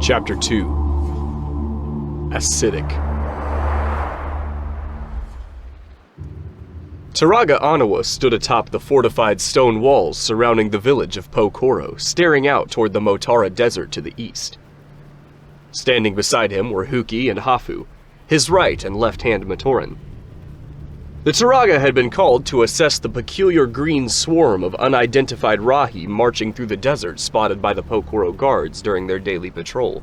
Chapter 2. Acidic. Turaga Onewa stood atop the fortified stone walls surrounding the village of Pohatu, staring out toward the Motara Desert to the east. Standing beside him were Hewkii and Hafu, his right and left-hand Matoran. The Turaga had been called to assess the peculiar green swarm of unidentified Rahi marching through the desert spotted by the Pohatu guards during their daily patrol.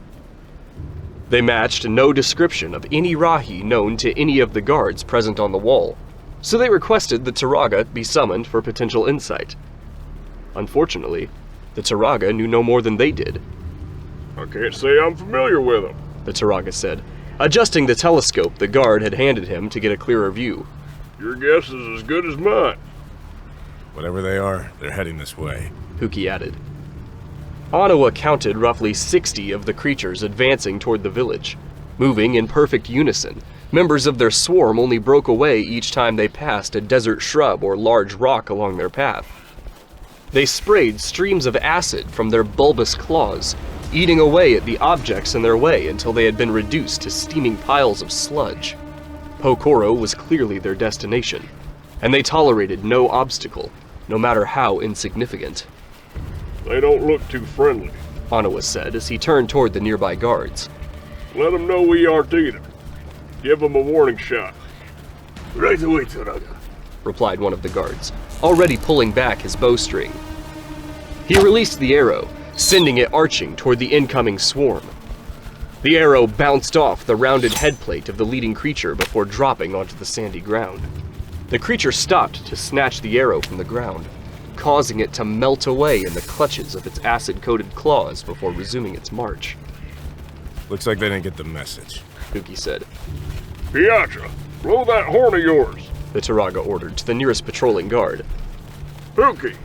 They matched no description of any Rahi known to any of the guards present on the wall, so they requested the Turaga be summoned for potential insight. Unfortunately, the Turaga knew no more than they did. I can't say I'm familiar with them, the Turaga said, adjusting the telescope the guard had handed him to get a clearer view. Your guess is as good as mine. Whatever they are, they're heading this way, Hewkii added. Onua counted roughly 60 of the creatures advancing toward the village. Moving in perfect unison, members of their swarm only broke away each time they passed a desert shrub or large rock along their path. They sprayed streams of acid from their bulbous claws, eating away at the objects in their way until they had been reduced to steaming piles of sludge. Pohatu was clearly their destination, and they tolerated no obstacle, no matter how insignificant. They don't look too friendly, Onua said as he turned toward the nearby guards. Let them know we aren't eating. Give them a warning shot. Right away, Turaga, replied one of the guards, already pulling back his bowstring. He released the arrow, sending it arching toward the incoming swarm. The arrow bounced off the rounded headplate of the leading creature before dropping onto the sandy ground. The creature stopped to snatch the arrow from the ground, causing it to melt away in the clutches of its acid-coated claws before resuming its march. Looks like they didn't get the message, Hewkii said. Piatra, blow that horn of yours, the Turaga ordered to the nearest patrolling guard. Hewkii,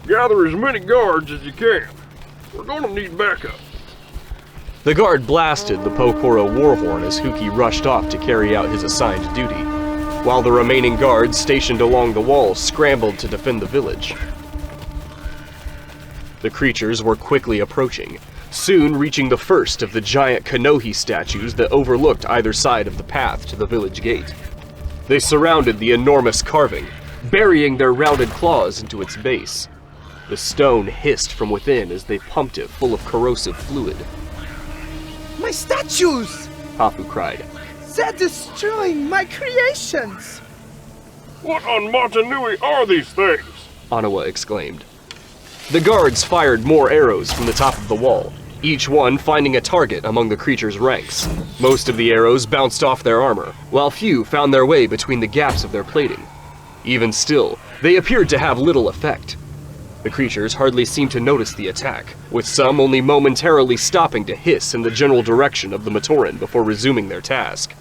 gather as many guards as you can. We're gonna need backup. The guard blasted the Pohatu war horn as Hewkii rushed off to carry out his assigned duty, while the remaining guards stationed along the wall scrambled to defend the village. The creatures were quickly approaching, soon reaching the first of the giant Kanohi statues that overlooked either side of the path to the village gate. They surrounded the enormous carving, burying their rounded claws into its base. The stone hissed from within as they pumped it full of corrosive fluid. My statues! Hafu cried. They're destroying my creations! What on Matanui are these things? Onua exclaimed. The guards fired more arrows from the top of the wall, each one finding a target among the creature's ranks. Most of the arrows bounced off their armor, while few found their way between the gaps of their plating. Even still, they appeared to have little effect. The creatures hardly seemed to notice the attack, with some only momentarily stopping to hiss in the general direction of the Matoran before resuming their task.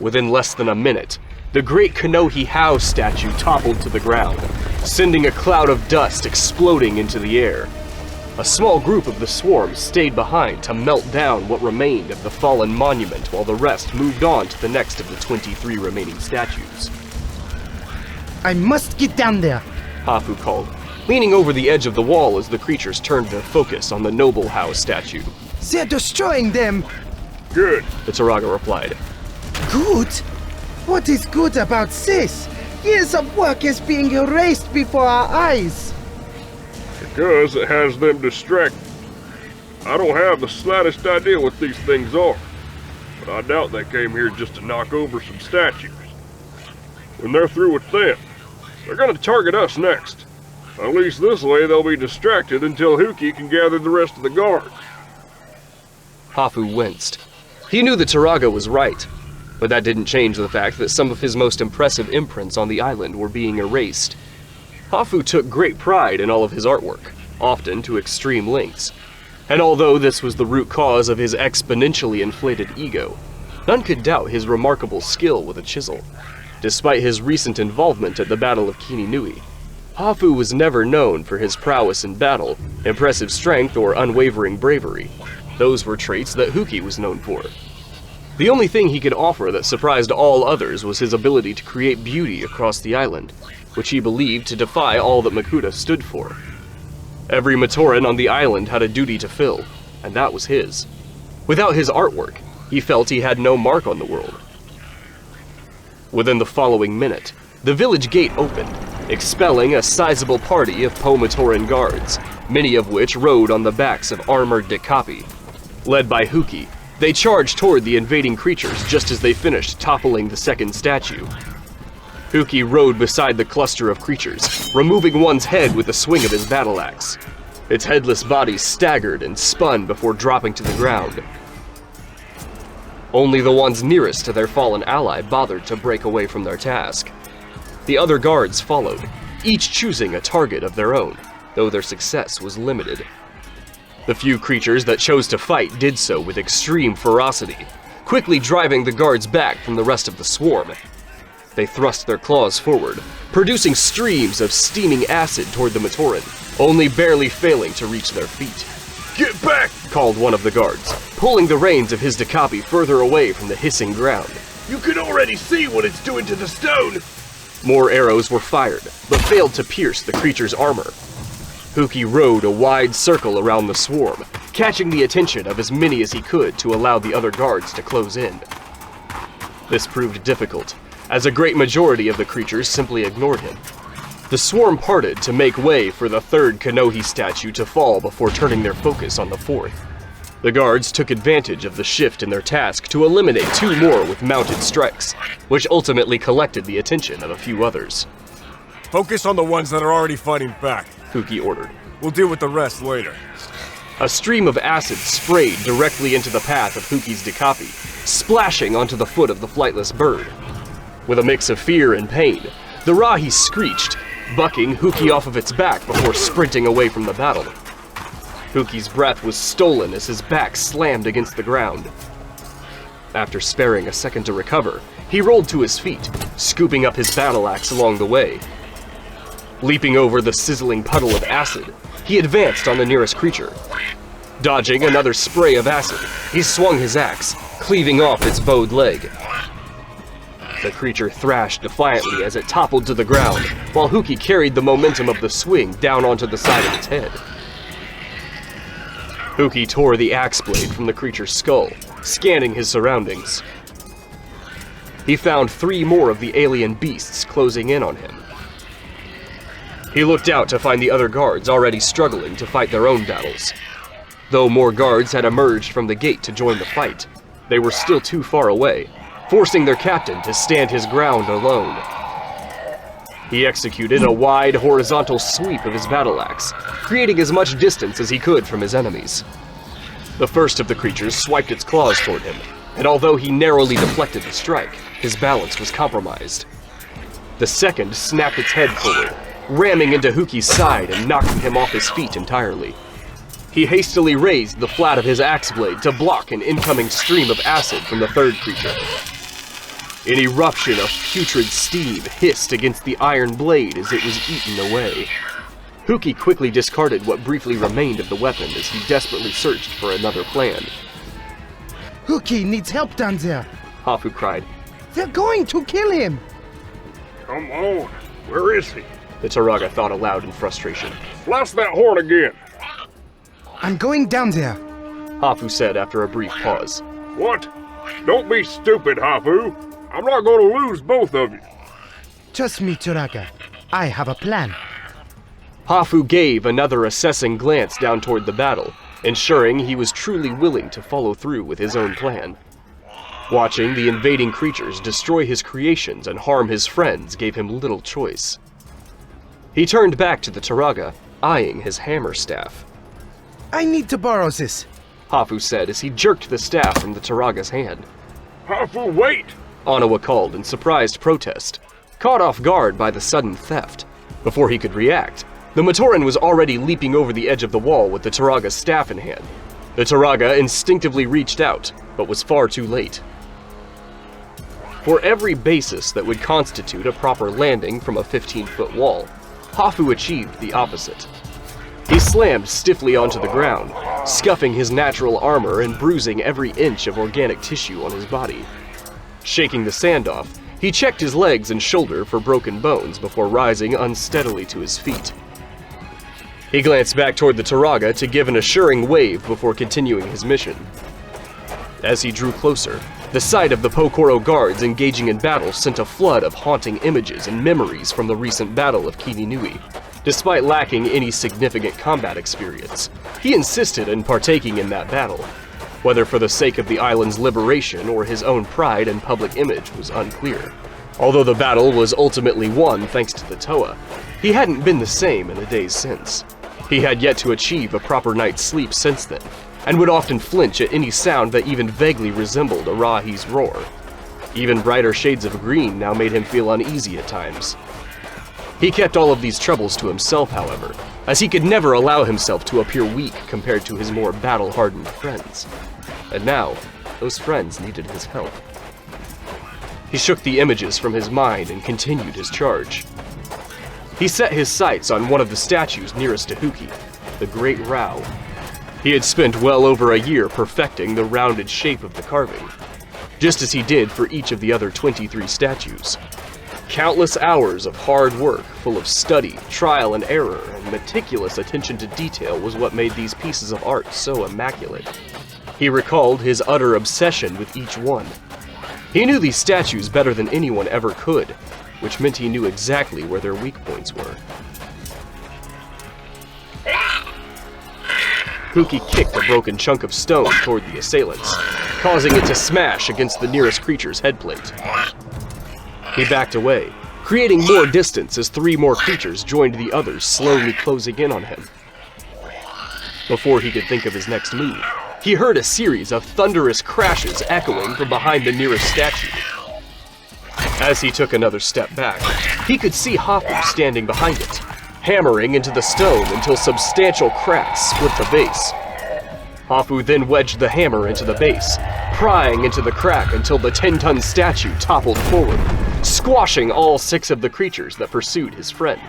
Within less than a minute, the great Kanohi Hau statue toppled to the ground, sending a cloud of dust exploding into the air. A small group of the swarm stayed behind to melt down what remained of the fallen monument while the rest moved on to the next of the 23 remaining statues. I must get down there, Hafu called, leaning over the edge of the wall as the creatures turned their focus on the noble Hau statue. They're destroying them! Good, the Turaga replied. Good? What is good about this? Years of work is being erased before our eyes. because it has them distracted. I don't have the slightest idea what these things are, but I doubt they came here just to knock over some statues. When they're through with them, they're gonna target us next. At least this way they'll be distracted until Hewkii can gather the rest of the guards. Hafu winced. He knew the Turaga was right, but that didn't change the fact that some of his most impressive imprints on the island were being erased. Hafu took great pride in all of his artwork, often to extreme lengths. And although this was the root cause of his exponentially inflated ego, none could doubt his remarkable skill with a chisel. Despite his recent involvement at the Battle of Kininui, Hafu was never known for his prowess in battle, impressive strength, or unwavering bravery. Those were traits that Hewkii was known for. The only thing he could offer that surprised all others was his ability to create beauty across the island, which he believed to defy all that Makuta stood for. Every Matoran on the island had a duty to fill, and that was his. Without his artwork, he felt he had no mark on the world. Within the following minute, the village gate opened, expelling a sizable party of Pohatu guards, many of which rode on the backs of armored Dikapi. Led by Hewkii, they charged toward the invading creatures just as they finished toppling the second statue. Hewkii rode beside the cluster of creatures, removing one's head with a swing of his battle axe. Its headless body staggered and spun before dropping to the ground. Only the ones nearest to their fallen ally bothered to break away from their task. The other guards followed, each choosing a target of their own, though their success was limited. The few creatures that chose to fight did so with extreme ferocity, quickly driving the guards back from the rest of the swarm. They thrust their claws forward, producing streams of steaming acid toward the Matoran, only barely failing to reach their feet. Get back! Called one of the guards, pulling the reins of his Dikapi further away from the hissing ground. You can already see what it's doing to the stone! More arrows were fired, but failed to pierce the creature's armor. Hewkii rode a wide circle around the swarm, catching the attention of as many as he could to allow the other guards to close in. This proved difficult, as a great majority of the creatures simply ignored him. The swarm parted to make way for the third Kanohi statue to fall before turning their focus on the fourth. The guards took advantage of the shift in their task to eliminate two more with mounted strikes, which ultimately collected the attention of a few others. Focus on the ones that are already fighting back. Hewkii ordered. We'll deal with the rest later. A stream of acid sprayed directly into the path of Hewkii's Dikapi, splashing onto the foot of the flightless bird. With a mix of fear and pain, the Rahi screeched, bucking Hewkii off of its back before sprinting away from the battle. Hewkii's breath was stolen as his back slammed against the ground. After sparing a second to recover, he rolled to his feet, scooping up his battle axe along the way. Leaping over the sizzling puddle of acid, he advanced on the nearest creature. Dodging another spray of acid, he swung his axe, cleaving off its bowed leg. The creature thrashed defiantly as it toppled to the ground, while Hewkii carried the momentum of the swing down onto the side of its head. Hewkii tore the axe blade from the creature's skull, scanning his surroundings. He found 3 more of the alien beasts closing in on him. He looked out to find the other guards already struggling to fight their own battles. Though more guards had emerged from the gate to join the fight, they were still too far away, forcing their captain to stand his ground alone. He executed a wide horizontal sweep of his battle axe, creating as much distance as he could from his enemies. The first of the creatures swiped its claws toward him, and although he narrowly deflected the strike, his balance was compromised. The second snapped its head forward, ramming into Hewkii's side and knocking him off his feet entirely. He hastily raised the flat of his axe blade to block an incoming stream of acid from the third creature. An eruption of putrid steam hissed against the iron blade as it was eaten away. Hewkii quickly discarded what briefly remained of the weapon as he desperately searched for another plan. Hewkii needs help down there. Hafu cried. They're going to kill him. Come on, where is he? The Turaga thought aloud in frustration. Blast that horn again! I'm going down there. Hafu said after a brief pause. What? Don't be stupid, Hafu. I'm not going to lose both of you. Trust me, Turaga. I have a plan. Hafu gave another assessing glance down toward the battle, ensuring he was truly willing to follow through with his own plan. Watching the invading creatures destroy his creations and harm his friends gave him little choice. He turned back to the Turaga, eyeing his hammer staff. I need to borrow this, Hafu said as he jerked the staff from the Turaga's hand. Hafu, wait! Onewa called in surprised protest, caught off guard by the sudden theft. Before he could react, the Matoran was already leaping over the edge of the wall with the Turaga's staff in hand. The Turaga instinctively reached out, but was far too late. For every basis that would constitute a proper landing from a 15-foot wall, Hafu achieved the opposite. He slammed stiffly onto the ground, scuffing his natural armor and bruising every inch of organic tissue on his body. Shaking the sand off, he checked his legs and shoulder for broken bones before rising unsteadily to his feet. He glanced back toward the Turaga to give an assuring wave before continuing his mission. As he drew closer, the sight of the Pokoro guards engaging in battle sent a flood of haunting images and memories from the recent battle of Kininui. Despite lacking any significant combat experience, he insisted in partaking in that battle. Whether for the sake of the island's liberation or his own pride and public image was unclear. Although the battle was ultimately won thanks to the Toa, he hadn't been the same in the days since. He had yet to achieve a proper night's sleep since then, and would often flinch at any sound that even vaguely resembled a Rahi's roar. Even brighter shades of green now made him feel uneasy at times. He kept all of these troubles to himself, however, as he could never allow himself to appear weak compared to his more battle-hardened friends. And now, those friends needed his help. He shook the images from his mind and continued his charge. He set his sights on one of the statues nearest to Hewkii, the Great Rao. He had spent well over a year perfecting the rounded shape of the carving, just as he did for each of the other 23 statues. Countless hours of hard work, full of study, trial and error, and meticulous attention to detail was what made these pieces of art so immaculate. He recalled his utter obsession with each one. He knew these statues better than anyone ever could, which meant he knew exactly where their weak points were. Hewkii kicked a broken chunk of stone toward the assailants, causing it to smash against the nearest creature's headplate. He backed away, creating more distance as 3 more creatures joined the others, slowly closing in on him. Before he could think of his next move, he heard a series of thunderous crashes echoing from behind the nearest statue. As he took another step back, he could see Hafu standing behind it, hammering into the stone until substantial cracks split the base. Hafu then wedged the hammer into the base, prying into the crack until the 10-ton statue toppled forward, squashing all 6 of the creatures that pursued his friend.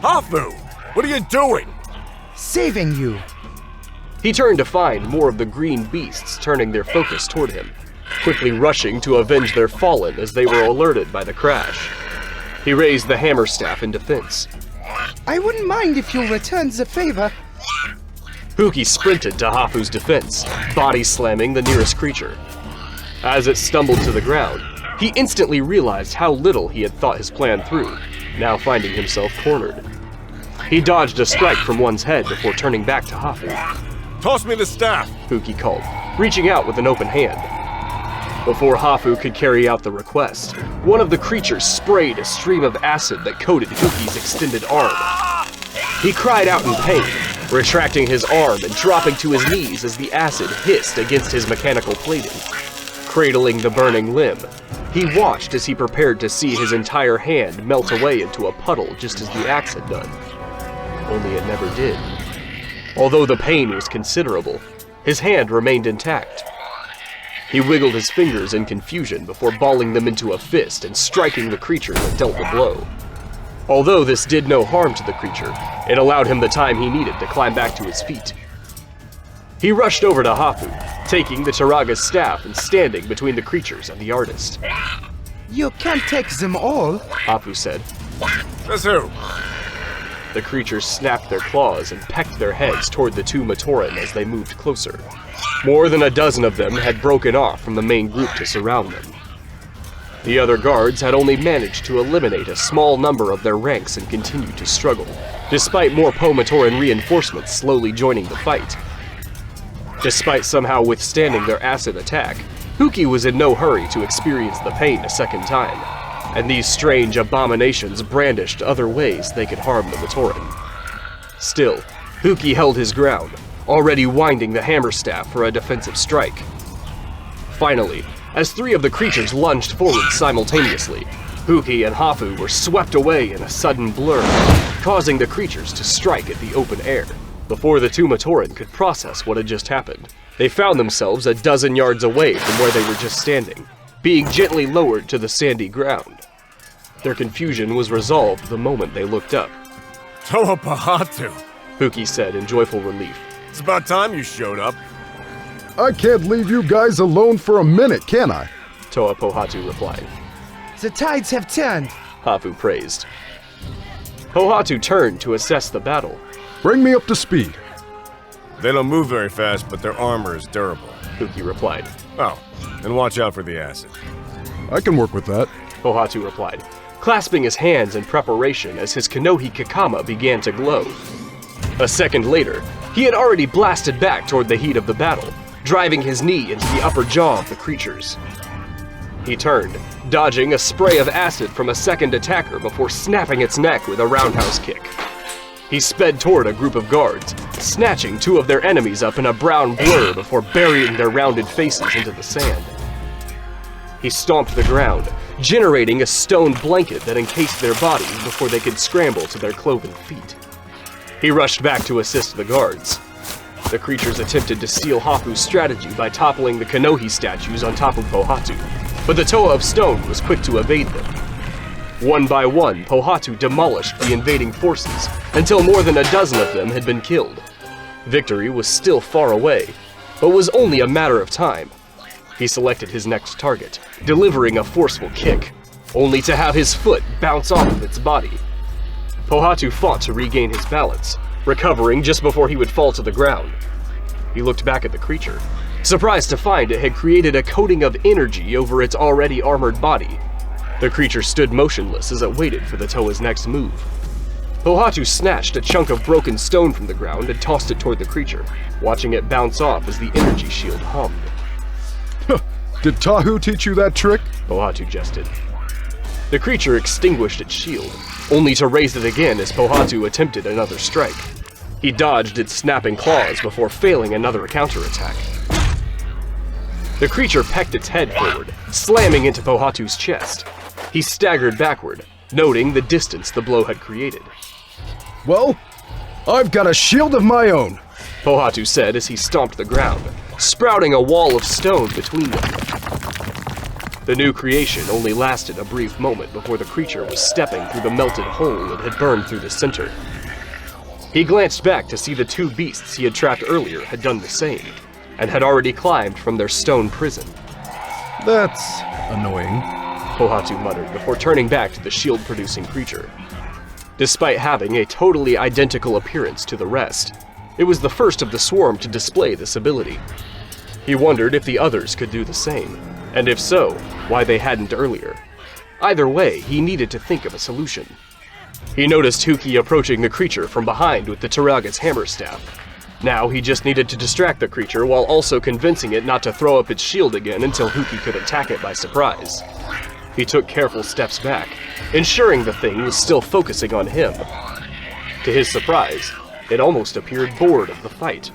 Hafu! What are you doing? Saving you. He turned to find more of the green beasts turning their focus toward him, quickly rushing to avenge their fallen as they were alerted by the crash. He raised the hammer staff in defense. I wouldn't mind if you returned the favor. Hewkii sprinted to Hafu's defense, body slamming the nearest creature. As it stumbled to the ground, he instantly realized how little he had thought his plan through, now finding himself cornered. He dodged a strike from one's head before turning back to Hafu. Toss me the staff! Hewkii called, reaching out with an open hand. Before Hafu could carry out the request, one of the creatures sprayed a stream of acid that coated Hewkii's extended arm. He cried out in pain, retracting his arm and dropping to his knees as the acid hissed against his mechanical plating. Cradling the burning limb, he watched as he prepared to see his entire hand melt away into a puddle just as the axe had done. Only it never did. Although the pain was considerable, his hand remained intact. He wiggled his fingers in confusion before balling them into a fist and striking the creature that dealt the blow. Although this did no harm to the creature, it allowed him the time he needed to climb back to his feet. He rushed over to Hafu, taking the Turaga's staff and standing between the creatures and the artist. You can't take them all, Hafu said. Says who? The creatures snapped their claws and pecked their heads toward the 2 Matoran as they moved closer. More than a dozen of them had broken off from the main group to surround them. The other guards had only managed to eliminate a small number of their ranks and continued to struggle, despite more Matoran reinforcements slowly joining the fight. Despite somehow withstanding their acid attack, Hewkii was in no hurry to experience the pain a second time, and these strange abominations brandished other ways they could harm the Matoran. Still, Hewkii held his ground, already winding the hammer staff for a defensive strike. Finally, as 3 of the creatures lunged forward simultaneously, Hewkii and Hafu were swept away in a sudden blur, causing the creatures to strike at the open air. Before the 2 Matoran could process what had just happened, they found themselves a dozen yards away from where they were just standing, being gently lowered to the sandy ground. Their confusion was resolved the moment they looked up. Toa Pohatu! Hewkii said in joyful relief. It's about time you showed up. I can't leave you guys alone for a minute, can I? Toa Pohatu replied. The tides have turned. Hafu praised. Pohatu turned to assess the battle. Bring me up to speed. They don't move very fast, but their armor is durable. Hewkii replied. Oh, and watch out for the acid. I can work with that. Pohatu replied, clasping his hands in preparation as his Kanohi Kakama began to glow. A second later, he had already blasted back toward the heat of the battle, driving his knee into the upper jaw of the creatures. He turned, dodging a spray of acid from a second attacker before snapping its neck with a roundhouse kick. He sped toward a group of guards, snatching two of their enemies up in a brown blur before burying their rounded faces into the sand. He stomped the ground, generating a stone blanket that encased their bodies before they could scramble to their cloven feet. He rushed back to assist the guards. The creatures attempted to steal Hafu's strategy by toppling the Kanohi statues on top of Pohatu, but the Toa of Stone was quick to evade them. One by one, Pohatu demolished the invading forces until more than a dozen of them had been killed. Victory was still far away, but was only a matter of time. He selected his next target, delivering a forceful kick, only to have his foot bounce off of its body. Pohatu fought to regain his balance, recovering just before he would fall to the ground. He looked back at the creature, surprised to find it had created a coating of energy over its already armored body. The creature stood motionless as it waited for the Toa's next move. Pohatu snatched a chunk of broken stone from the ground and tossed it toward the creature, watching it bounce off as the energy shield hummed. Did Tahu teach you that trick? Pohatu jested. The creature extinguished its shield, only to raise it again as Pohatu attempted another strike. He dodged its snapping claws before failing another counterattack. The creature pecked its head forward, slamming into Pohatu's chest. He staggered backward, noting the distance the blow had created. Well, I've got a shield of my own. Pohatu said as he stomped the ground, sprouting a wall of stone between them. The new creation only lasted a brief moment before the creature was stepping through the melted hole that had burned through the center. He glanced back to see the two beasts he had trapped earlier had done the same, and had already climbed from their stone prison. That's annoying. Pohatu muttered before turning back to the shield-producing creature. Despite having a totally identical appearance to the rest, it was the first of the swarm to display this ability. He wondered if the others could do the same, and if so, why they hadn't earlier. Either way, he needed to think of a solution. He noticed Hewkii approaching the creature from behind with the Turaga's hammer staff. Now he just needed to distract the creature while also convincing it not to throw up its shield again until Hewkii could attack it by surprise. He took careful steps back, ensuring the thing was still focusing on him. To his surprise, it almost appeared bored of the fight.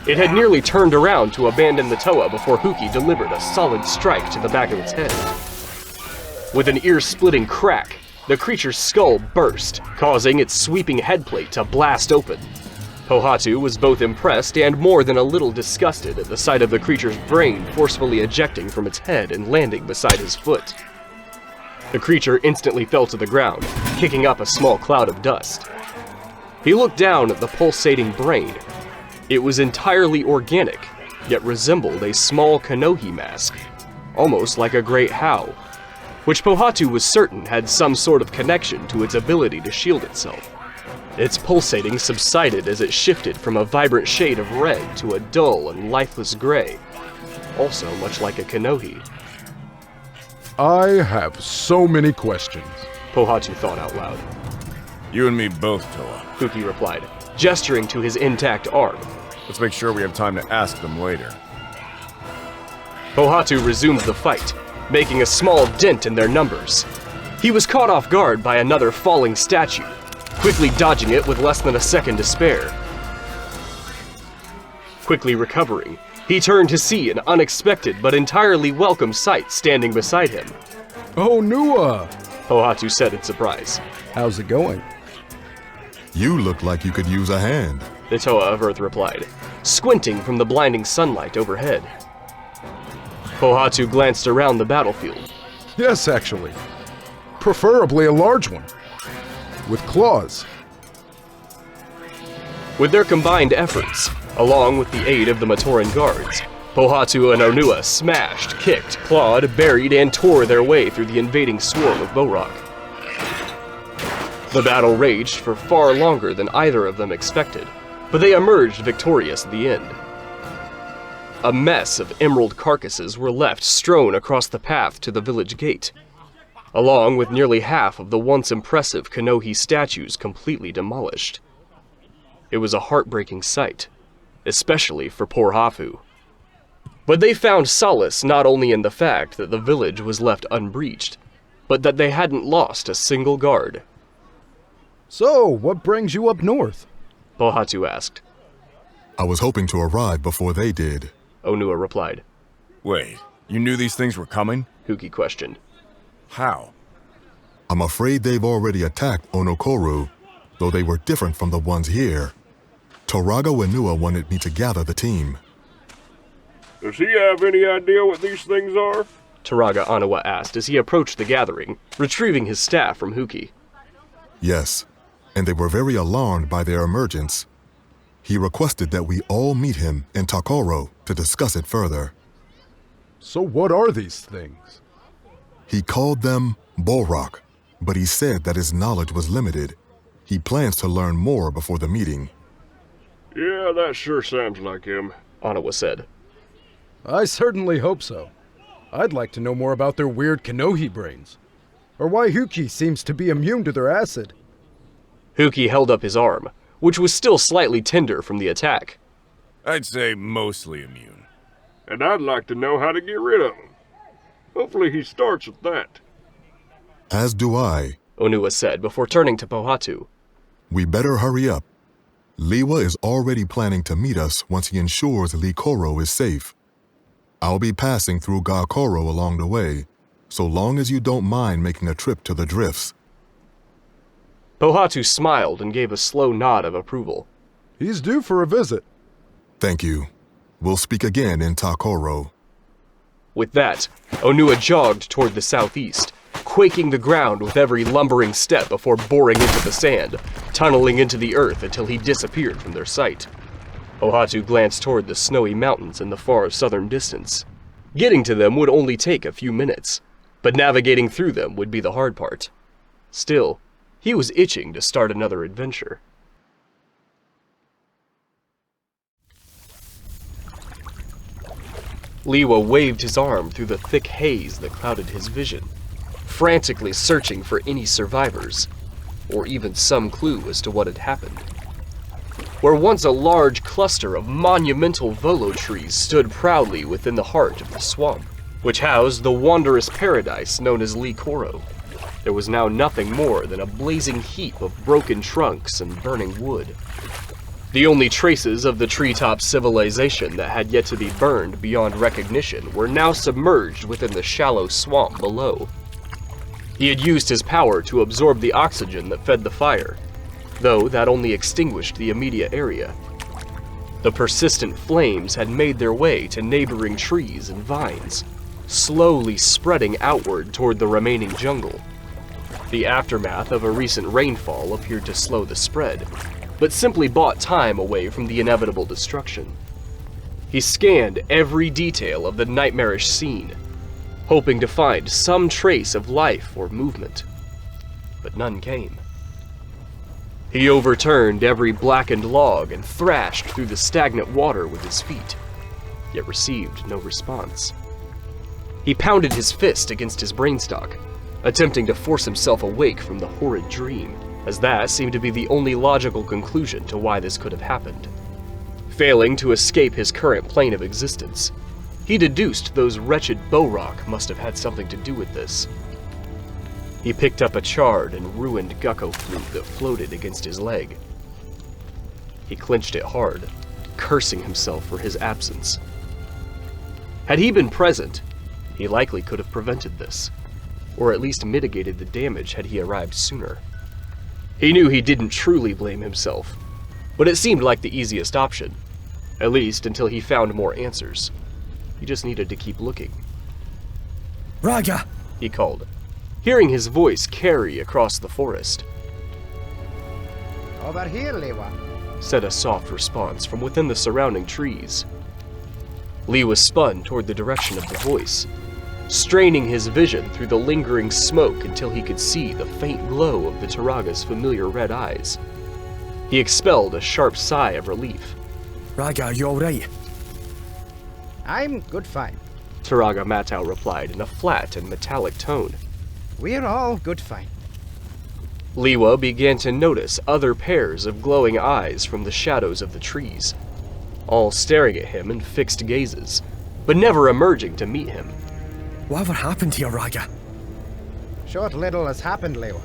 It had nearly turned around to abandon the Toa before Hewkii delivered a solid strike to the back of its head. With an ear-splitting crack, the creature's skull burst, causing its sweeping headplate to blast open. Pohatu was both impressed and more than a little disgusted at the sight of the creature's brain forcefully ejecting from its head and landing beside his foot. The creature instantly fell to the ground, kicking up a small cloud of dust. He looked down at the pulsating brain. It was entirely organic, yet resembled a small Kanohi mask, almost like a great How, which Pohatu was certain had some sort of connection to its ability to shield itself. Its pulsating subsided as it shifted from a vibrant shade of red to a dull and lifeless gray, also much like a Kanohi. I have so many questions. Pohatu thought out loud. You and me both, Toa. Hewkii replied, gesturing to his intact arm. Let's make sure we have time to ask them later. Pohatu resumed the fight, making a small dent in their numbers. He was caught off guard by another falling statue, quickly dodging it with less than a second to spare. Quickly recovering, he turned to see an unexpected but entirely welcome sight standing beside him. Onua! Pohatu said in surprise. How's it going? You look like you could use a hand. The Toa of Earth replied, squinting from the blinding sunlight overhead. Pohatu glanced around the battlefield. Yes, actually. Preferably a large one. With claws. With their combined efforts, along with the aid of the Matoran guards, Pohatu and Onua smashed, kicked, clawed, buried, and tore their way through the invading swarm of Bohrok. The battle raged for far longer than either of them expected, but they emerged victorious at the end. A mess of emerald carcasses were left strewn across the path to the village gate, along with nearly half of the once impressive Kanohi statues completely demolished. It was a heartbreaking sight, especially for poor Hafu. But they found solace not only in the fact that the village was left unbreached, but that they hadn't lost a single guard. So, what brings you up north? Pohatu asked. I was hoping to arrive before they did. Onua replied. Wait, you knew these things were coming? Hewkii questioned. How? I'm afraid they've already attacked Onokoro, though they were different from the ones here. Turaga Onewa wanted me to gather the team. Does he have any idea what these things are? Turaga Onewa asked as he approached the gathering, retrieving his staff from Hewkii. Yes, and they were very alarmed by their emergence. He requested that we all meet him in Takoro to discuss it further. So what are these things? He called them Bohrok, but he said that his knowledge was limited. He plans to learn more before the meeting. Yeah, that sure sounds like him. Onewa said. I certainly hope so. I'd like to know more about their weird Kanohi brains, or why Hewkii seems to be immune to their acid. Hewkii held up his arm, which was still slightly tender from the attack. I'd say mostly immune. And I'd like to know how to get rid of him. Hopefully he starts with that. As do I. Onua said before turning to Pohatu. We better hurry up. Lewa is already planning to meet us once he ensures Likoro is safe. I'll be passing through Gakoro along the way, so long as you don't mind making a trip to the drifts. Pohatu smiled and gave a slow nod of approval. He's due for a visit. Thank you. We'll speak again in Takoro. With that, Onua jogged toward the southeast, quaking the ground with every lumbering step before boring into the sand, tunneling into the earth until he disappeared from their sight. Pohatu glanced toward the snowy mountains in the far southern distance. Getting to them would only take a few minutes, but navigating through them would be the hard part. Still, he was itching to start another adventure. Lewa waved his arm through the thick haze that clouded his vision, frantically searching for any survivors, or even some clue as to what had happened. Where once a large cluster of monumental volo trees stood proudly within the heart of the swamp, which housed the wondrous paradise known as Likoro, there was now nothing more than a blazing heap of broken trunks and burning wood. The only traces of the treetop civilization that had yet to be burned beyond recognition were now submerged within the shallow swamp below. He had used his power to absorb the oxygen that fed the fire, though that only extinguished the immediate area. The persistent flames had made their way to neighboring trees and vines, slowly spreading outward toward the remaining jungle. The aftermath of a recent rainfall appeared to slow the spread, but simply bought time away from the inevitable destruction. He scanned every detail of the nightmarish scene, hoping to find some trace of life or movement, but none came. He overturned every blackened log and thrashed through the stagnant water with his feet, yet received no response. He pounded his fist against his brainstalk, attempting to force himself awake from the horrid dream, as that seemed to be the only logical conclusion to why this could have happened. Failing to escape his current plane of existence, he deduced those wretched Bohrok must have had something to do with this. He picked up a charred and ruined gecko flute that floated against his leg. He clenched it hard, cursing himself for his absence. Had he been present, he likely could have prevented this, or at least mitigated the damage had he arrived sooner. He knew he didn't truly blame himself, but it seemed like the easiest option, at least until he found more answers. He just needed to keep looking. Raga! He called, hearing his voice carry across the forest. Over here, Lewa. Said a soft response from within the surrounding trees. Lewa spun toward the direction of the voice, straining his vision through the lingering smoke until he could see the faint glow of the Turaga's familiar red eyes. He expelled a sharp sigh of relief. Raga, are you alright? I'm good fine. Turaga Matau replied in a flat and metallic tone. We're all good fine. Lewa began to notice other pairs of glowing eyes from the shadows of the trees, all staring at him in fixed gazes, but never emerging to meet him. Whatever happened to you, Raga? Short little has happened, Lewa.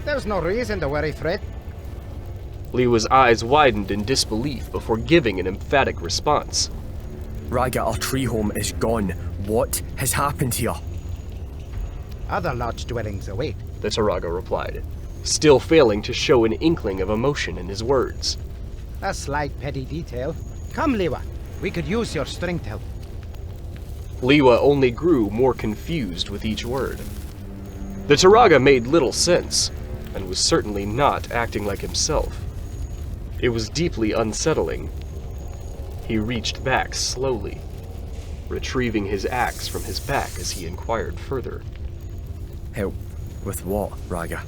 There's no reason to worry, Fred. Lewa's eyes widened in disbelief before giving an emphatic response. Raga, our tree home is gone. What has happened here? Other lodge dwellings await. The Turaga replied, still failing to show an inkling of emotion in his words. A slight petty detail. Come, Lewa. We could use your strength help. Lewa only grew more confused with each word. The Turaga made little sense, and was certainly not acting like himself. It was deeply unsettling. He reached back slowly, retrieving his axe from his back as he inquired further. Help with what, Raga?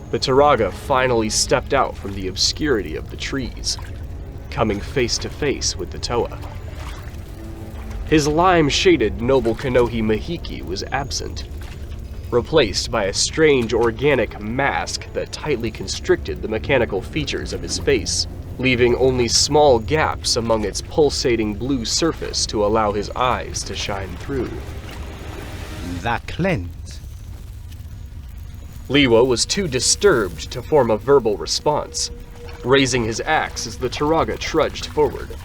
The Turaga finally stepped out from the obscurity of the trees, coming face to face with the Toa. His lime-shaded noble Kanohi Mahiki was absent, replaced by a strange organic mask that tightly constricted the mechanical features of his face, leaving only small gaps among its pulsating blue surface to allow his eyes to shine through. That cleanse. Lewa was too disturbed to form a verbal response, raising his axe as the Turaga trudged forward.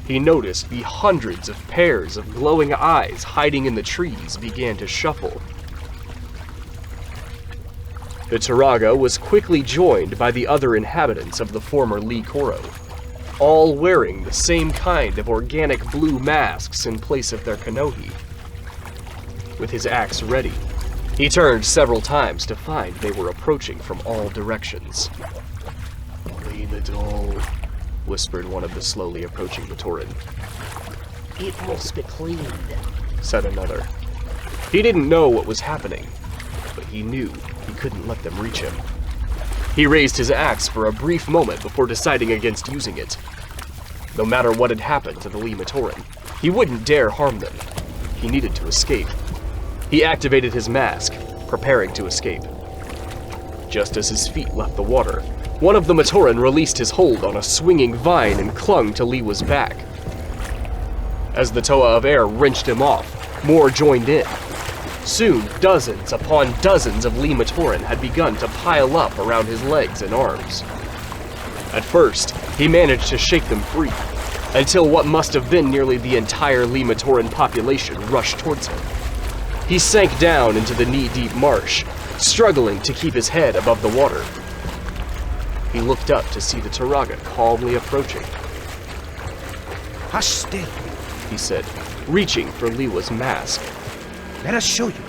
He noticed the hundreds of pairs of glowing eyes hiding in the trees began to shuffle. The Turaga was quickly joined by the other inhabitants of the former Lee Koro, all wearing the same kind of organic blue masks in place of their kanohi. With his axe ready, he turned several times to find they were approaching from all directions. Clean it all, whispered one of the slowly approaching Matoran. It must be cleaned, said another. He didn't know what was happening, but he knew he couldn't let them reach him. He raised his axe for a brief moment before deciding against using it. No matter what had happened to the Lee Matoran, he wouldn't dare harm them. He needed to escape. He activated his mask, preparing to escape. Just as his feet left the water, one of the Matoran released his hold on a swinging vine and clung to Lewa's back. As the Toa of Air wrenched him off, more joined in. Soon, dozens upon dozens of Lee Matoran had begun to pile up around his legs and arms. At first, he managed to shake them free, until what must have been nearly the entire Lee Matoran population rushed towards him. He sank down into the knee-deep marsh, struggling to keep his head above the water. He looked up to see the Turaga calmly approaching. Hush still. He said, reaching for Lewa's mask. Let us show you.